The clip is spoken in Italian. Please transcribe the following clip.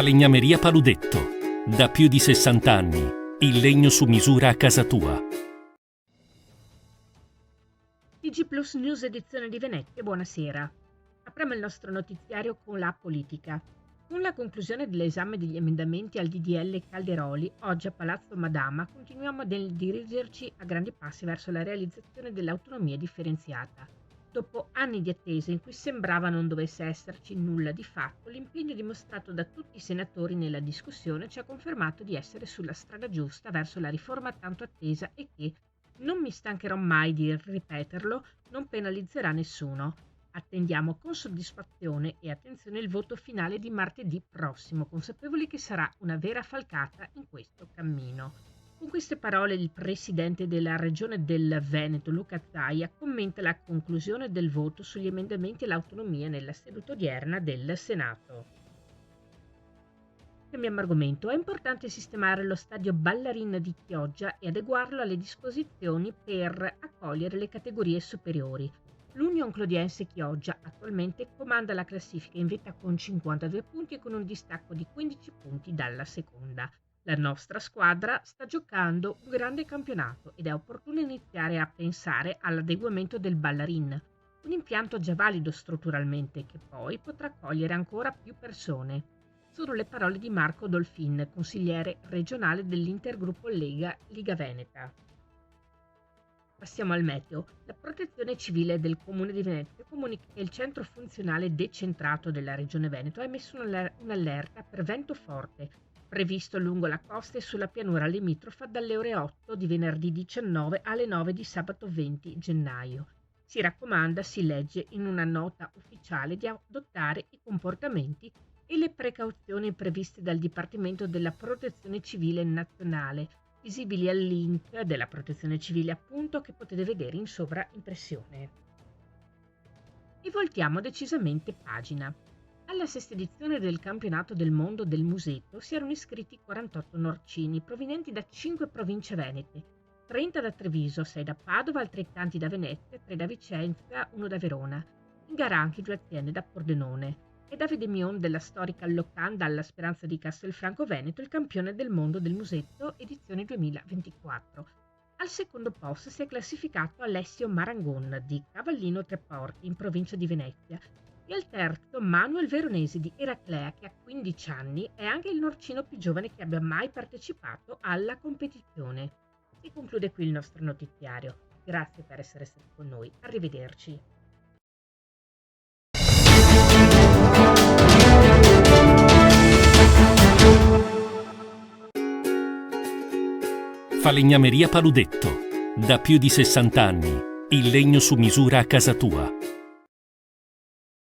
Falegnameria Paludetto. Da più di 60 anni. Il legno su misura a casa tua. TG Plus News edizione di Venezia, buonasera. Apriamo il nostro notiziario con la politica. Con la conclusione dell'esame degli emendamenti al DDL Calderoli, oggi a Palazzo Madama continuiamo a dirigerci a grandi passi verso la realizzazione dell'autonomia differenziata. Dopo anni di attesa in cui sembrava non dovesse esserci nulla di fatto, l'impegno dimostrato da tutti i senatori nella discussione ci ha confermato di essere sulla strada giusta verso la riforma tanto attesa e che, non mi stancherò mai di ripeterlo, non penalizzerà nessuno. Attendiamo con soddisfazione e attenzione il voto finale di martedì prossimo, consapevoli che sarà una vera falcata in questo cammino. Con queste parole il presidente della regione del Veneto, Luca Zaia, commenta la conclusione del voto sugli emendamenti all'autonomia nella seduta odierna del Senato. Cambiamo argomento. È importante sistemare lo stadio Ballarin di Chioggia e adeguarlo alle disposizioni per accogliere le categorie superiori. L'Union Clodiense Chioggia attualmente comanda la classifica in vetta con 52 punti e con un distacco di 15 punti dalla seconda. La nostra squadra sta giocando un grande campionato ed è opportuno iniziare a pensare all'adeguamento del Ballarin, un impianto già valido strutturalmente che poi potrà accogliere ancora più persone. Sono le parole di Marco Dolfin, consigliere regionale dell'Intergruppo Liga Veneta. Passiamo al meteo. La Protezione Civile del Comune di Venezia comunica che il centro funzionale decentrato della Regione Veneto ha emesso un'allerta per vento forte, previsto lungo la costa e sulla pianura limitrofa dalle ore 8 di venerdì 19 alle 9 di sabato 20 gennaio. Si raccomanda, si legge in una nota ufficiale, di adottare i comportamenti e le precauzioni previste dal Dipartimento della Protezione Civile Nazionale, visibili al link della Protezione Civile appunto che potete vedere in sovraimpressione. E voltiamo decisamente pagina. Alla sesta edizione del Campionato del Mondo del Musetto si erano iscritti 48 norcini provenienti da 5 province venete, 30 da Treviso, 6 da Padova, altrettanti da Venezia, 3 da Vicenza, 1 da Verona. In gara anche 2 aziende da Pordenone. E Davide Mion della storica locanda alla Speranza di Castelfranco Veneto, il campione del mondo del Musetto edizione 2024. Al secondo posto si è classificato Alessio Marangon di Cavallino Treporti in provincia di Venezia e al terzo Manuel Veronesi di Eraclea che a 15 anni è anche il norcino più giovane che abbia mai partecipato alla competizione. Si conclude qui il nostro notiziario. Grazie per essere stati con noi. Arrivederci. Falegnameria Paludetto. Da più di 60 anni. Il legno su misura a casa tua.